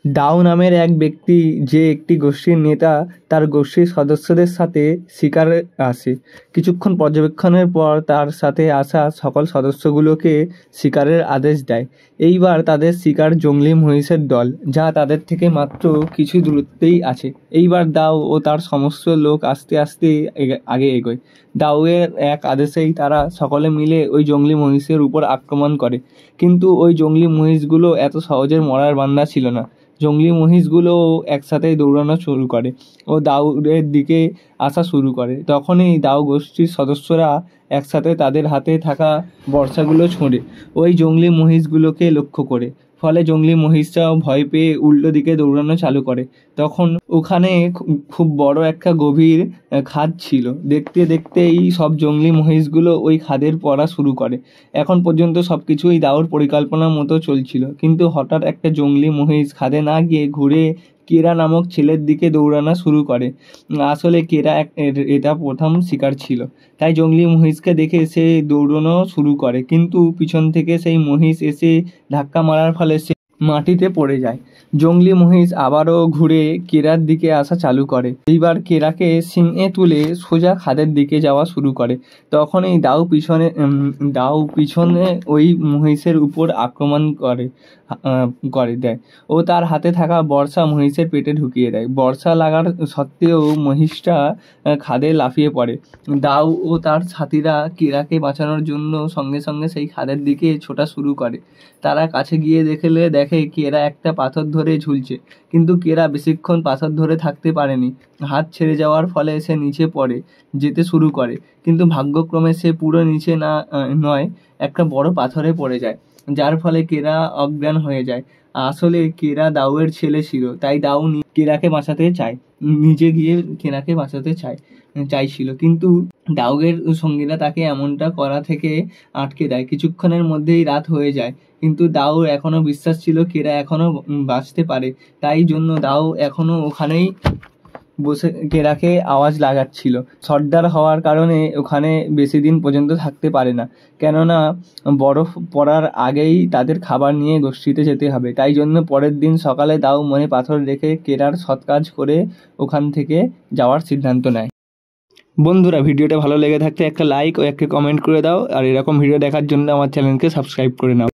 দাও নামের এক ব্যক্তি, যে একটি গোষ্ঠীর নেতা, তার গোষ্ঠীর সদস্যদের সাথে শিকারে আসে। কিছুক্ষণ পর্যবেক্ষণের পর তার সাথে আসা সকল সদস্যগুলোকে শিকারের আদেশ দেয়। এইবার তাদের শিকার জংলি মহিষের দল, যা তাদের থেকে মাত্র কিছু দূরত্বেই আছে। এইবার দাও ও তার সমস্ত লোক আস্তে আস্তে আগে এগোয়। দাউয়ের এক আদেশেই তারা সকলে মিলে ওই জংলি মহিষের উপর আক্রমণ করে। কিন্তু ওই জংলি মহিষগুলো এত সহজে মরার বান্দা ছিল না। জংলি মহিষগুলো একসাথে দৌড়ানো শুরু করে ও দাউদের দিকে আসা শুরু করে। তখনই দাউ গোষ্ঠীর সদস্যরা একসাথে তাদের হাতে থাকা বর্শাগুলো ছোঁড়ে ওই জংলি মহিষগুলোকে লক্ষ্য করে। ফলে জংলি মহিষরাও ভয় পেয়ে উল্টো দিকে দৌড়ানো চালু করে। তখন ওখানে খুব বড় একটা গভীর খাদ ছিল। দেখতে দেখতেই সব জংলি মহিষগুলো ওই খাদের পড়া শুরু করে। এখন পর্যন্ত সব কিছুই দাউর পরিকল্পনার মতো চলছিল, কিন্তু হঠাৎ একটা জংলি মহিষ খাদে না গিয়ে ঘুরে কেরা নামক ছেলের দিকে দৌড়ানো শুরু করে। আসলে কেরা এটা প্রথম শিকার ছিল, তাই জংলি মহিষকে দেখে সে দৌড়ানো শুরু করে, কিন্তু পিছন থেকে সেই মহিষ এসে ধাক্কা মারার ফলে সে মাটিতে পড়ে যায়। জংলি মহিষ আবারও ঘুরে কেরার দিকে আসা চালু করে। এইবার কেরাকে সিংহে তুলে সোজা খাদের দিকে যাওয়া শুরু করে। তখনই দাউ পিছনে ওই মহিষের উপর আক্রমণ করে দেয় ও তার হাতে থাকা বর্শা মহিষের পেটে ঢুকিয়ে দেয়। বর্শা লাগার সত্ত্বেও মহিষটা খাদে লাফিয়ে পড়ে। দাউ ও তার সাথীরা কেরাকে বাঁচানোর জন্য সঙ্গে সঙ্গে সেই খাদের দিকে ছোটা শুরু করে। তারা কাছে গিয়ে দেখে কেরা একটা পাথর ধরে ঝুলছে, কিন্তু কেরা বেশিক্ষণ পাথর ধরে থাকতে পারেনি। হাত ছেড়ে যাওয়ার ফলে সে নিচে পড়ে যেতে শুরু করে, কিন্তু ভাগ্যক্রমে সে পুরো নিচে নয়, একটা বড় পাথরে পড়ে যায়, যার ফলে কেরা অজ্ঞান হয়ে যায়। আসলে কেরা দাউয়ের ছেলে ছিল, তাই দাউ কেরাকে বাঁচাতে চায়, নিজে গিয়ে কেরাকে বাঁচাতে চাইছিল, কিন্তু দাউয়ের সঙ্গীরা তাকে এমনটা করা থেকে আটকে দেয়। কিছুক্ষণের মধ্যেই রাত হয়ে যায়, কিন্তু দাউর এখনো বিশ্বাস ছিল কেরা এখনো বাঁচতে পারে। তাই জন্য দাউ এখনো ওখানেই বসে কেরাকে আওয়াজ লাগাচ্ছিল। সর্দার হওয়ার কারণে ওখানে বেশি দিন পর্যন্ত থাকতে পারে না, কেননা বরফ পড়ার আগেই তাদের খাবার নিয়ে গোষ্ঠীতে যেতে হবে। তাই জন্য পরের দিন সকালে দাউ মনে পাথর রেখে কেরার সৎ কাজ করে ওখান থেকে যাওয়ার সিদ্ধান্ত নেয়। বন্ধুরা, ভিডিওটা ভালো লেগে থাকলে একটা লাইক ও একটা কমেন্ট করে দাও, আর এরকম ভিডিও দেখার জন্য আমার চ্যানেলকে সাবস্ক্রাইব করে নাও।